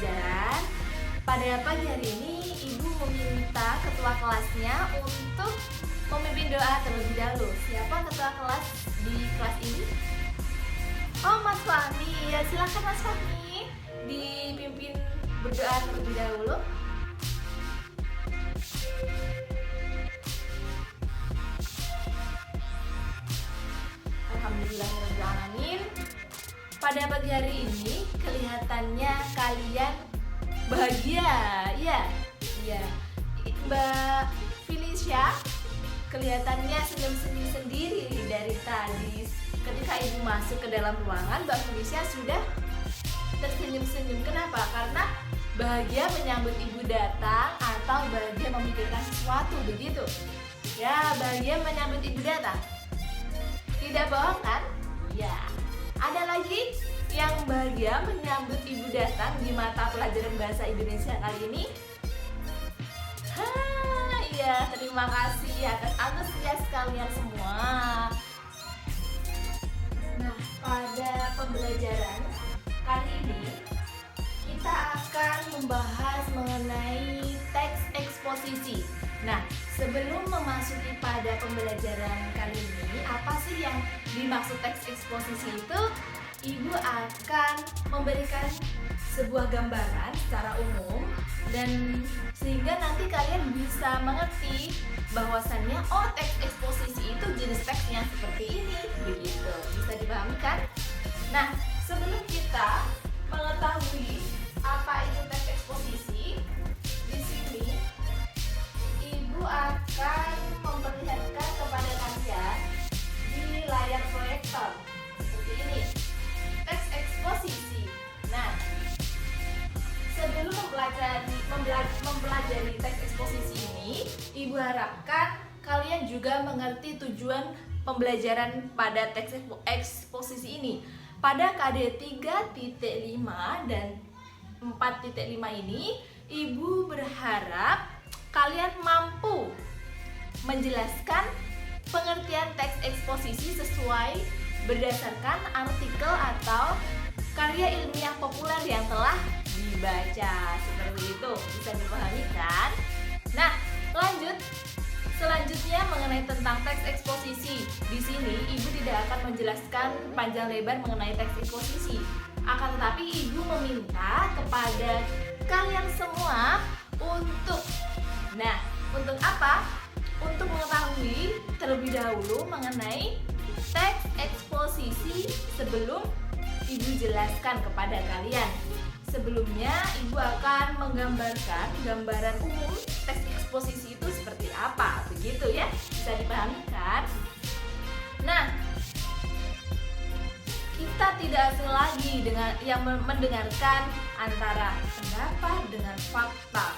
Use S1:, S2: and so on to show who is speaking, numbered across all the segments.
S1: pembelajaran. Pada pagi hari ini Ibu meminta ketua kelasnya untuk memimpin doa terlebih dahulu. Siapa ketua kelas di kelas ini? Oh, Mas Fahmi. Ya, silakan Mas Fahmi dipimpin berdoa terlebih dahulu. Alhamdulillahirrahmanirrahim. Pada pagi hari ini kelihatannya kalian bahagia. Iya. Mbak Felicia kelihatannya senyum-senyum sendiri dari tadi. Ketika Ibu masuk ke dalam ruangan, Mbak Felicia sudah tersenyum-senyum. Kenapa? Karena bahagia menyambut Ibu datang atau bahagia memikirkan sesuatu, begitu? Ya, bahagia menyambut Ibu datang. Tidak bohong kan? Ya. Ada lagi yang bahagia menyambut Ibu datang di mata pelajaran bahasa Indonesia kali ini? Iya, terima kasih atas antusias kalian semua. Nah, pada pembelajaran kali ini kita akan membahas mengenai teks eksposisi. Nah, sebelum memasuki pada pembelajaran kali ini, apa sih yang dimaksud teks eksposisi itu? Ibu akan memberikan sebuah gambaran secara umum dan sehingga nanti kalian bisa mengerti bahwasannya teks eksposisi itu jenis teksnya seperti ini, begitu. Bisa dipahami kan? Nah, sebelum kita mengetahui apa itu teks eksposisi, di sini Ibu akan memperlihatkan kepada kalian di layar proyektor seperti ini teks eksposisi. Nah, sebelum mempelajari teks eksposisi ini, Ibu harapkan kalian juga mengerti tujuan pembelajaran pada teks eksposisi ini. Pada KD 3.5 dan 4.5 ini, Ibu berharap kalian mampu menjelaskan pengertian teks eksposisi sesuai berdasarkan artikel atau karya ilmiah populer yang telah dibaca. Seperti itu, bisa dipahami kan? Nah, lanjut. Selanjutnya mengenai tentang teks eksposisi. Di sini Ibu tidak akan menjelaskan panjang lebar mengenai teks eksposisi. Akan tetapi Ibu meminta kepada kalian semua untuk apa? Untuk mengetahui terlebih dahulu mengenai teks eksposisi sebelum Ibu jelaskan kepada kalian. Sebelumnya Ibu akan menggambarkan gambaran umum teks eksposisi itu seperti apa, begitu ya? Bisa dipahami kan? Nah, kita tidak asing lagi dengan yang mendengarkan antara pendapat dengan fakta.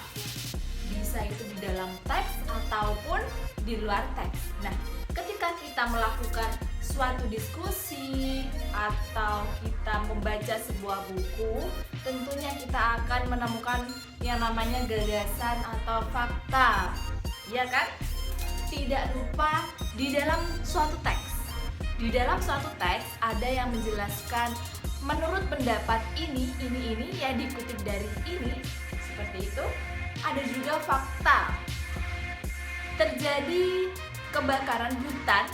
S1: Bisa itu di dalam teks ataupun di luar teks. Nah, ketika kita melakukan suatu diskusi atau kita membaca sebuah buku, tentunya kita akan menemukan yang namanya gagasan atau fakta. Ya kan? Tidak lupa di dalam suatu teks. Di dalam suatu teks ada yang menjelaskan menurut pendapat ini yang dikutip dari ini, seperti itu. Ada juga fakta. Terjadi kebakaran hutan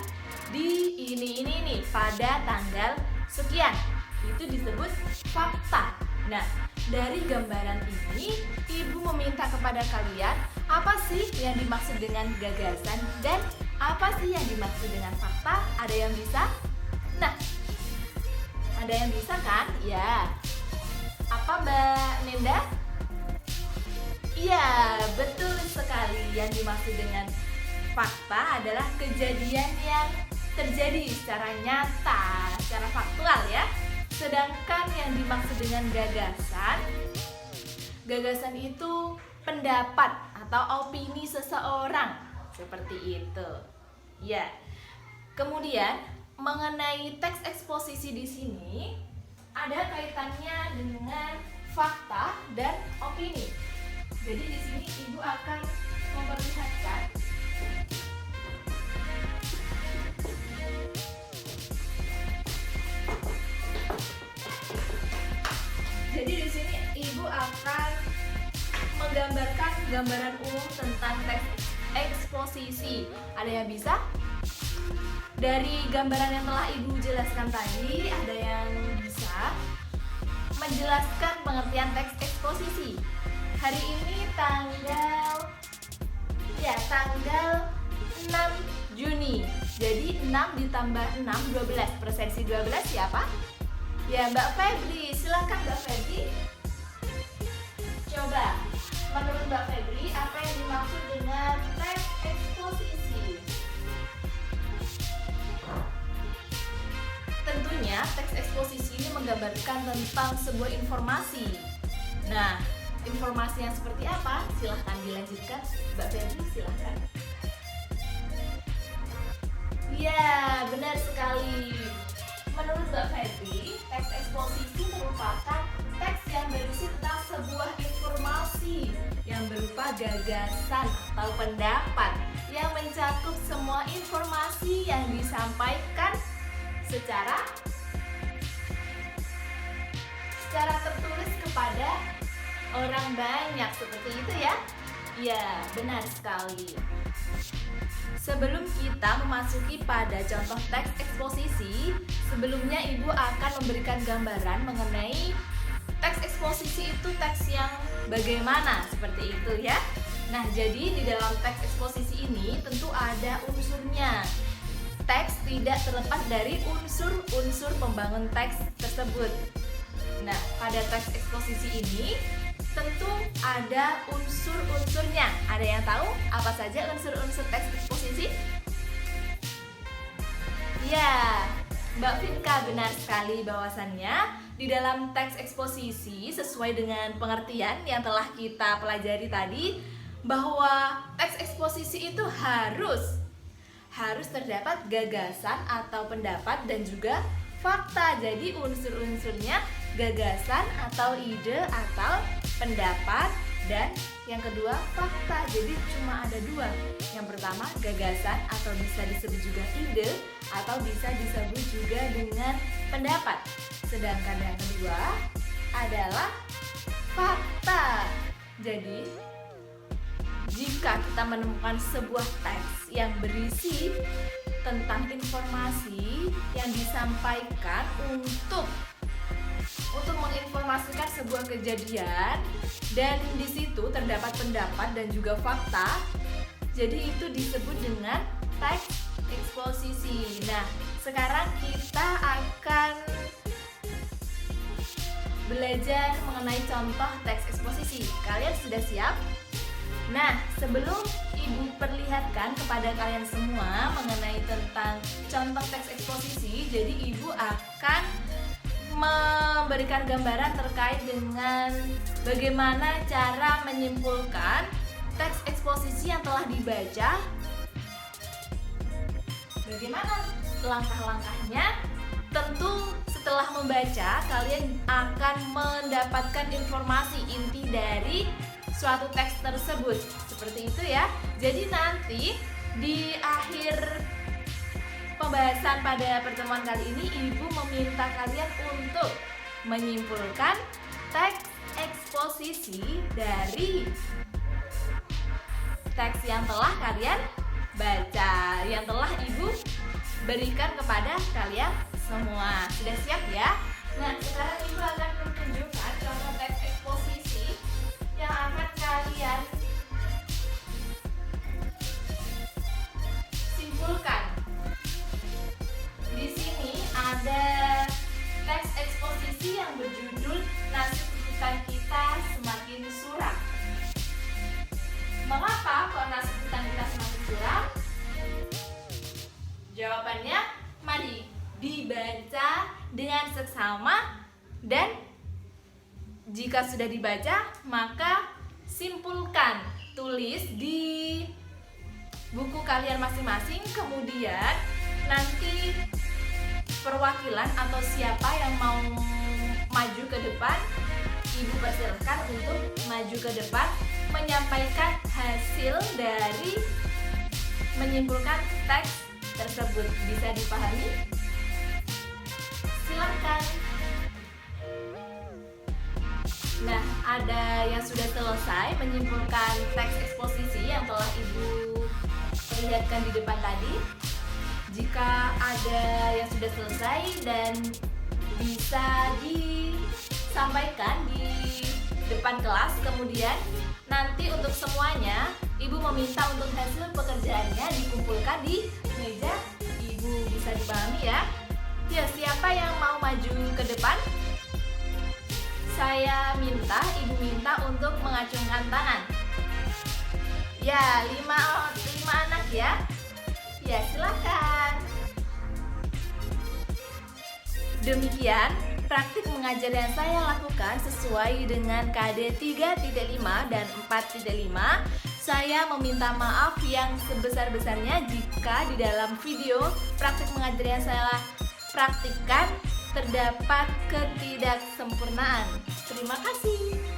S1: di ini pada tanggal sekian. Itu disebut fakta. Nah, dari gambaran ini Ibu meminta kepada kalian apa sih yang dimaksud dengan gagasan dan apa sih yang dimaksud dengan fakta? Ada yang bisa? Nah, ada yang bisa kan? Ya. Apa Mbak Nenda? Iya, betul sekali. Yang dimaksud dengan fakta adalah kejadian yang terjadi secara nyata, secara faktual ya. Sedangkan yang dimaksud dengan gagasan itu pendapat atau opini seseorang, seperti itu. Ya. Kemudian mengenai teks eksposisi di sini ada kaitannya dengan fakta dan opini. Jadi di sini Ibu akan memperlihatkan Jadi di sini Ibu akan menggambarkan gambaran umum tentang teks eksposisi. Ada yang bisa? Dari gambaran yang telah Ibu jelaskan tadi, ada yang bisa menjelaskan pengertian teks eksposisi. Hari ini tanggal 6 Juni. Jadi 6 ditambah 6, 12. Persepsi 12 siapa? Ya, Mbak Febri. Silakan Mbak Febri. Coba, menurut Mbak Febri, apa yang dimaksud dengan teks eksposisi? Tentunya, teks eksposisi ini menggambarkan tentang sebuah informasi. Nah, informasi yang seperti apa? Silahkan dilanjutkan, Mbak Febri, silahkan. Ya, benar sekali. Menurut Mbak Febri, teks eksposisi merupakan teks yang berisi tentang sebuah informasi yang berupa gagasan atau pendapat yang mencakup semua informasi yang disampaikan secara tertulis kepada orang banyak, seperti itu ya? Ya, benar sekali. Sebelum kita memasuki pada contoh teks eksposisi, sebelumnya Ibu akan memberikan gambaran mengenai teks eksposisi itu teks yang bagaimana, seperti itu ya. Nah, jadi di dalam teks eksposisi ini tentu ada unsurnya. Teks tidak terlepas dari unsur-unsur pembangun teks tersebut. Nah, pada teks eksposisi ini tentu ada unsur-unsurnya. Ada yang tahu apa saja unsur-unsur teks eksposisi? Ya, Mbak Finka, benar sekali bahwasannya di dalam teks eksposisi sesuai dengan pengertian yang telah kita pelajari tadi, bahwa teks eksposisi itu harus terdapat gagasan atau pendapat dan juga fakta. Jadi unsur-unsurnya gagasan atau ide atau pendapat, dan yang kedua fakta. Jadi cuma ada dua. Yang pertama gagasan atau bisa disebut juga ide atau bisa disebut juga dengan pendapat. Sedangkan yang kedua adalah fakta. Jadi jika kita menemukan sebuah teks yang berisi tentang informasi yang disampaikan untuk menginformasikan sebuah kejadian dan di situ terdapat pendapat dan juga fakta, jadi itu disebut dengan teks eksposisi. Nah, sekarang kita akan belajar mengenai contoh teks eksposisi. Kalian sudah siap? Nah, sebelum Ibu perlihatkan kepada kalian semua mengenai tentang contoh teks eksposisi, jadi Ibu akan memberikan gambaran terkait dengan bagaimana cara menyimpulkan teks eksposisi yang telah dibaca. Bagaimana langkah-langkahnya? Tentu setelah membaca, kalian akan mendapatkan informasi inti dari suatu teks tersebut. Seperti itu ya. Jadi nanti di akhir pembahasan pada pertemuan kali ini, Ibu meminta kalian untuk menyimpulkan teks eksposisi dari teks yang telah kalian baca, yang telah Ibu berikan kepada kalian semua. Sudah siap ya? Nah, sekarang Ibu akan menunjukkan contoh teks eksposisi yang akan kalian simpulkan. Di sini ada teks eksposisi yang berjudul Nasib Hutan Kita Semakin Suram. Mengapa kok nasib hutan kita semakin suram? Jawabannya, mari dibaca dengan seksama, dan jika sudah dibaca, maka simpulkan. Tulis di buku kalian masing-masing, kemudian nanti perwakilan atau siapa yang mau maju ke depan, Ibu persilahkan untuk maju ke depan menyampaikan hasil dari menyimpulkan teks tersebut. Bisa dipahami? Silakan. Nah, ada yang sudah selesai menyimpulkan teks eksposisi yang telah Ibu perlihatkan di depan tadi. Jika ada yang sudah selesai dan bisa disampaikan di depan kelas, kemudian nanti untuk semuanya Ibu meminta untuk hasil pekerjaannya dikumpulkan di meja Ibu. Bisa dipahami ya? Ya, siapa yang mau maju ke depan? Ibu minta untuk mengacungkan tangan. Ya, 5 anak ya. Ya, silakan. Demikian praktik mengajar yang saya lakukan sesuai dengan KD 3.5 dan 4.5. Saya meminta maaf yang sebesar-besarnya jika di dalam video praktik mengajar yang saya praktikkan terdapat ketidaksempurnaan. Terima kasih.